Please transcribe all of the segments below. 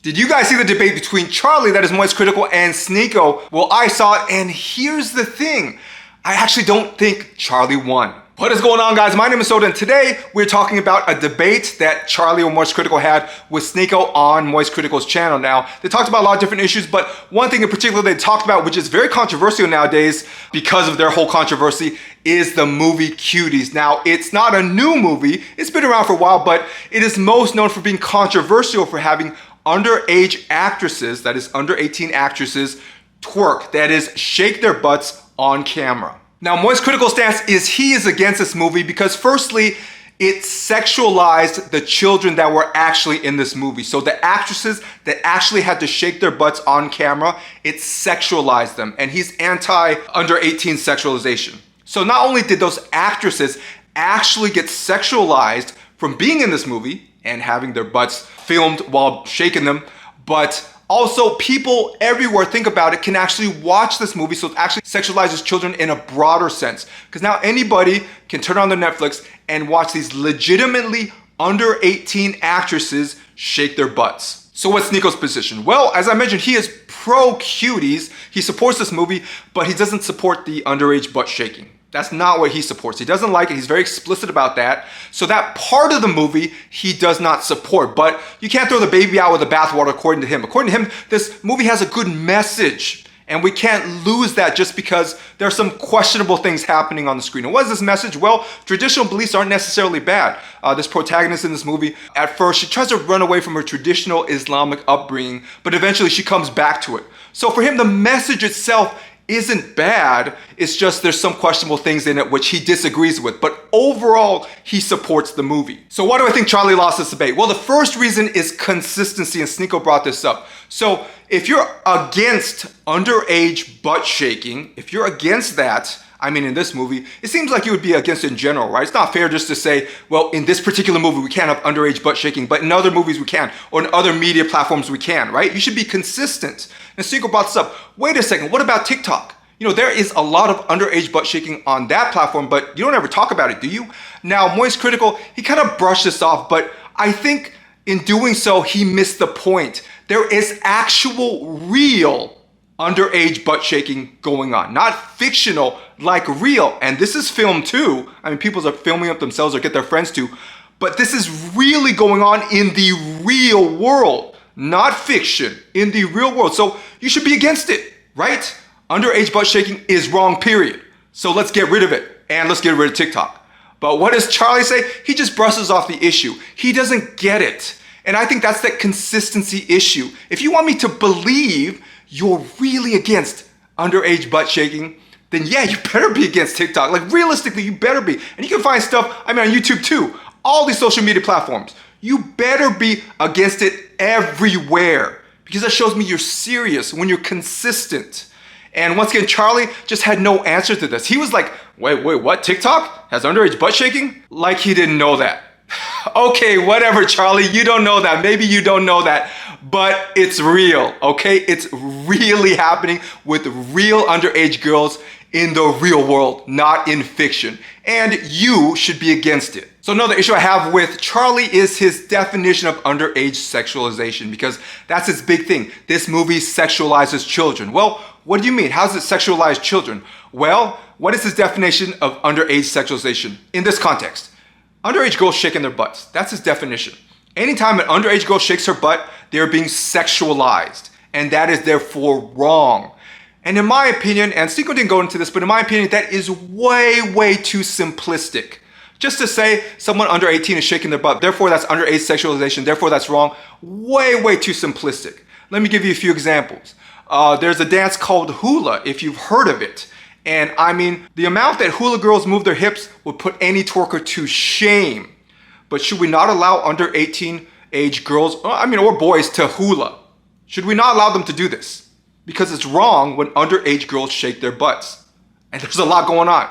Did you guys see the debate between Charlie, that is Moistcr1tkal, and Sneako? Well, I saw it, and here's the thing. I actually don't think Charlie won. What is going on, guys? My name is Soda, and today we're talking about a debate that Charlie or Moistcr1tkal had with Sneako on Moistcr1tkal's channel. Now, they talked about a lot of different issues, but one thing in particular they talked about, which is very controversial nowadays because of their whole controversy, is the movie Cuties. Now, it's not a new movie. It's been around for a while, but it is most known for being controversial for having underage actresses, that is under 18 actresses, twerk, that is shake their butts on camera. Now, Moistcr1tkal stance is he is against this movie because firstly, it sexualized the children that were actually in this movie. So the actresses that actually had to shake their butts on camera, it sexualized them. And he's anti under 18 sexualization. So not only did those actresses actually get sexualized from being in this movie and having their butts filmed while shaking them, but also people everywhere, think about it, can actually watch this movie, so it actually sexualizes children in a broader sense. Because now anybody can turn on their Netflix and watch these legitimately under 18 actresses shake their butts. So what's Sneako's position? Well, as I mentioned, he is pro-Cuties. He supports this movie, but he doesn't support the underage butt shaking. That's not what he supports. He doesn't like it. He's very explicit about that. So that part of the movie, he does not support. But you can't throw the baby out with the bathwater according to him. According to him, this movie has a good message. And we can't lose that just because there are some questionable things happening on the screen. And what is this message? Well, traditional beliefs aren't necessarily bad. This protagonist in this movie, at first, she tries to run away from her traditional Islamic upbringing, but eventually she comes back to it. So for him, the message itself isn't bad. It's just there's some questionable things in it which he disagrees with. But overall, he supports the movie. So why do I think Charlie lost this debate? Well, the first reason is consistency, and Sneako brought this up. So if you're against underage butt shaking, if you're against that, I mean, in this movie, it seems like you would be against it in general, right? It's not fair just to say, well, in this particular movie, we can't have underage butt shaking, but in other movies we can, or in other media platforms we can, right? You should be consistent. And Sneako brought this up. Wait a second, what about TikTok? You know, there is a lot of underage butt shaking on that platform, but you don't ever talk about it, do you? Now, Moistcr1tkal, he kind of brushed this off, but I think in doing so, he missed the point. There is actual, real underage butt shaking going on, not fictional, like real. And this is filmed too. I mean, people are filming up themselves or get their friends to, but this is really going on in the real world, not fiction, in the real world. So you should be against it, right? Underage butt shaking is wrong, period. So let's get rid of it, and let's get rid of TikTok. But what does Charlie say? He just brushes off the issue. He doesn't get it. And I think that's that consistency issue. If you want me to believe you're really against underage butt shaking, then yeah, you better be against TikTok. Like realistically, you better be. And you can find stuff, I mean, on YouTube too, all these social media platforms. You better be against it everywhere because that shows me you're serious when you're consistent. And once again, Charlie just had no answer to this. He was like, wait, what? TikTok has underage butt shaking? Like he didn't know that. Okay, whatever, Charlie, you don't know that. Maybe you don't know that, but it's real, okay? It's really happening with real underage girls in the real world, not in fiction. And you should be against it. So another issue I have with Charlie is his definition of underage sexualization, because that's his big thing. This movie sexualizes children. Well, what do you mean? How does it sexualize children? Well, what is his definition of underage sexualization in this context? Underage girls shaking their butts. That's his definition. Anytime an underage girl shakes her butt, they're being sexualized. And that is therefore wrong. And in my opinion, and Sneako didn't go into this, but in my opinion, that is way too simplistic. Just to say someone under 18 is shaking their butt, therefore that's underage sexualization, therefore that's wrong. Way too simplistic. Let me give you a few examples. There's a dance called hula, if you've heard of it. And I mean, the amount that hula girls move their hips would put any twerker to shame. But should we not allow under 18 age girls, or boys to hula? Should we not allow them to do this? Because it's wrong when underage girls shake their butts. And there's a lot going on.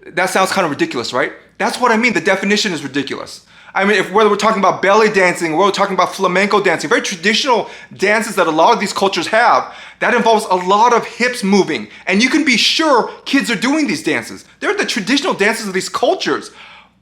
That sounds kind of ridiculous, right? That's what I mean. The definition is ridiculous. I mean, whether we're talking about belly dancing, or we're talking about flamenco dancing, very traditional dances that a lot of these cultures have, that involves a lot of hips moving. And you can be sure kids are doing these dances. They're the traditional dances of these cultures.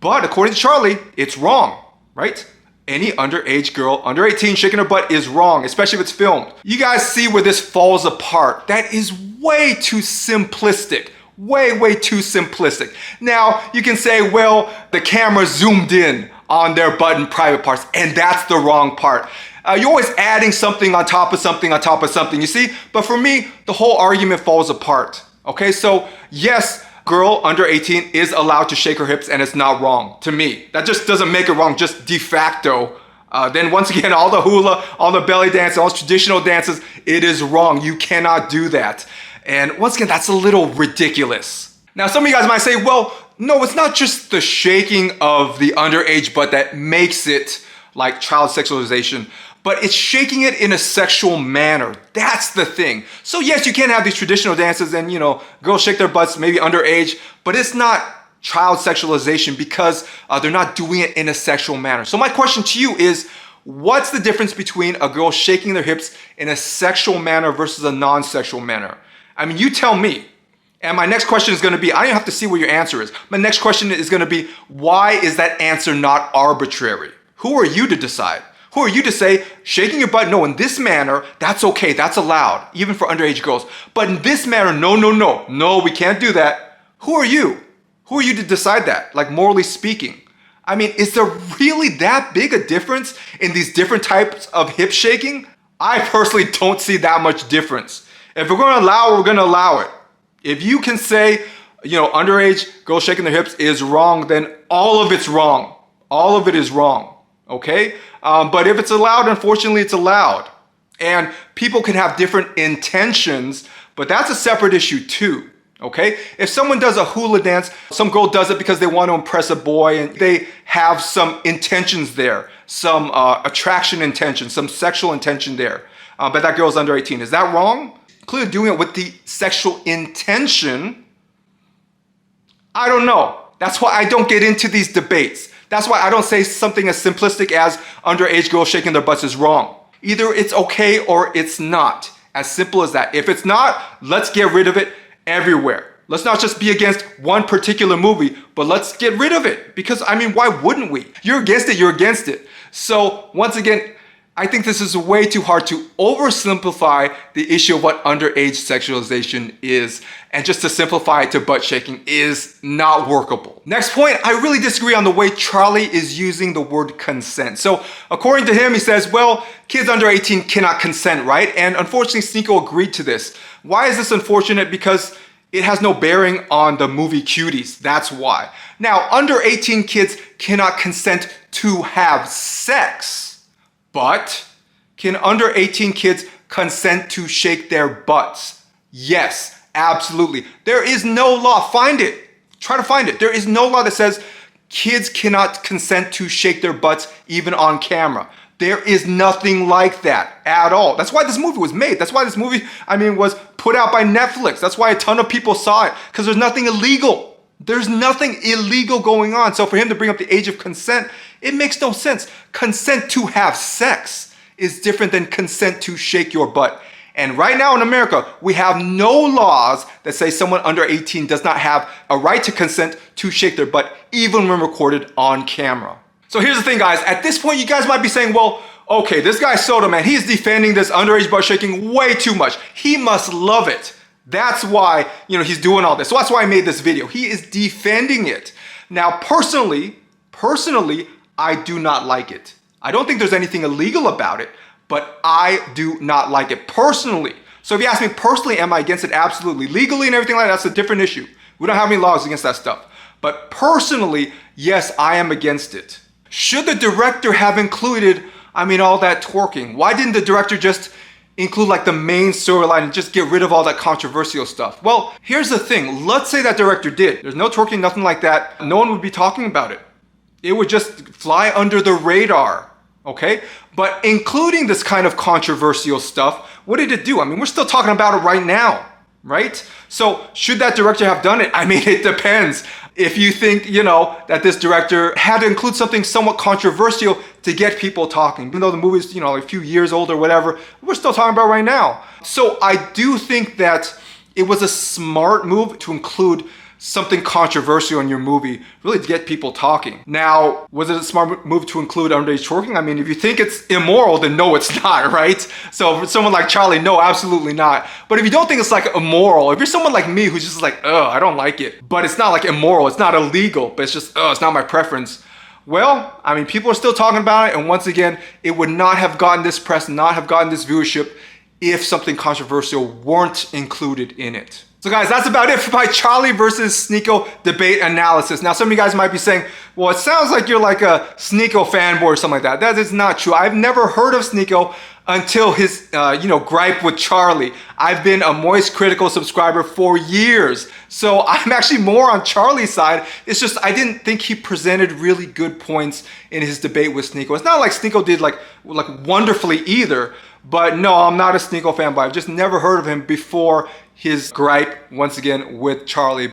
But according to Charlie, it's wrong, right? any underage girl, under 18, shaking her butt is wrong, especially if it's filmed. You guys see where this falls apart. That is way too simplistic. Way too simplistic. Now, you can say, well, the camera zoomed in on their butt and private parts, and that's the wrong part. You're always adding something on top of something on top of something, you see? But for me, the whole argument falls apart. Okay, so yes, girl under 18 is allowed to shake her hips and it's not wrong to me. That just doesn't make it wrong, just de facto. Then once again, all the hula, all the belly dance, all the traditional dances, it is wrong. You cannot do that. And once again, that's a little ridiculous. Now, some of you guys might say, well, no, it's not just the shaking of the underage butt that makes it like child sexualization, but it's shaking it in a sexual manner. That's the thing. So yes, you can have these traditional dances and, girls shake their butts, maybe underage, but it's not child sexualization because they're not doing it in a sexual manner. So my question to you is, what's the difference between a girl shaking their hips in a sexual manner versus a non-sexual manner? I mean, you tell me. And my next question is going to be, I don't even have to see what your answer is. My next question is going to be, why is that answer not arbitrary? Who are you to decide? Who are you to say, shaking your butt, no, in this manner, that's okay, that's allowed, even for underage girls. But in this manner, no, we can't do that. Who are you? Who are you to decide that, like morally speaking? I mean, is there really that big a difference in these different types of hip shaking? I personally don't see that much difference. If we're going to allow it, we're going to allow it. If you can say, underage girls shaking their hips is wrong, then all of it's wrong. All of it is wrong. Okay? But if it's allowed, unfortunately, it's allowed. And people can have different intentions, but that's a separate issue too. Okay? If someone does a hula dance, some girl does it because they want to impress a boy and they have some intentions there, some attraction intention, some sexual intention there. But that girl's under 18. Is that wrong? Clearly doing it with the sexual intention. I don't know. That's why I don't get into these debates. That's why I don't say something as simplistic as underage girls shaking their butts is wrong. Either it's okay or it's not. As simple as that. If it's not, let's get rid of it everywhere. Let's not just be against one particular movie, but let's get rid of it. Because, I mean, why wouldn't we? You're against it, you're against it. So, once again, I think this is way too hard to oversimplify the issue of what underage sexualization is, and just to simplify it to butt shaking is not workable. Next point, I really disagree on the way Charlie is using the word consent. So according to him, he says, well, kids under 18 cannot consent, right? And unfortunately, Sneako agreed to this. Why is this unfortunate? Because it has no bearing on the movie Cuties. That's why. Now, under 18 kids cannot consent to have sex. But can under 18 kids consent to shake their butts? Yes, absolutely. There is no law. Find it. Try to find it. There is no law that says kids cannot consent to shake their butts even on camera. There is nothing like that at all. That's why this movie was made. That's why this movie, was put out by Netflix. That's why a ton of people saw it, because there's nothing illegal. There's nothing illegal going on. So for him to bring up the age of consent, it makes no sense. Consent to have sex is different than consent to shake your butt. And right now in America, we have no laws that say someone under 18 does not have a right to consent to shake their butt, even when recorded on camera. So here's the thing, guys. At this point, you guys might be saying, well, okay, this guy Soto, man, he's defending this underage butt shaking way too much. He must love it. That's why, he's doing all this. So that's why I made this video. He is defending it. Now, personally, I do not like it. I don't think there's anything illegal about it, but I do not like it personally. So if you ask me personally, am I against it? Absolutely. Legally and everything like that, that's a different issue. We don't have any laws against that stuff. But personally, yes, I am against it. Should the director have included, all that twerking? Why didn't the director just include like the main storyline and just get rid of all that controversial stuff? Well, here's the thing. Let's say that director did. There's no twerking, nothing like that. No one would be talking about it. It would just fly under the radar, okay? But including this kind of controversial stuff, what did it do? We're still talking about it right now, right? So should that director have done it? It depends. If you think, that this director had to include something somewhat controversial to get people talking, even though the movie's, a few years old or whatever, we're still talking about it right now. So I do think that it was a smart move to include something controversial in your movie really to get people talking. Now, was it a smart move to include underage twerking? I mean, if you think it's immoral, then no, it's not, right? So for someone like Charlie, no, absolutely not. But if you don't think it's like immoral, if you're someone like me who's just like, I don't like it, but it's not like immoral, it's not illegal, but it's just, it's not my preference. Well, I mean, people are still talking about it, and once again, it would not have gotten this press, not have gotten this viewership if something controversial weren't included in it. So guys, that's about it for my Charlie versus Sneako debate analysis. Now, some of you guys might be saying, well, it sounds like you're like a Sneako fanboy or something like that. That is not true. I've never heard of Sneako until his, gripe with Charlie. I've been a Moistcr1tkal subscriber for years. So I'm actually more on Charlie's side. It's just, I didn't think he presented really good points in his debate with Sneako. It's not like Sneako did like wonderfully either, but no, I'm not a Sneako fan, but I've just never heard of him before his gripe, once again, with Charlie.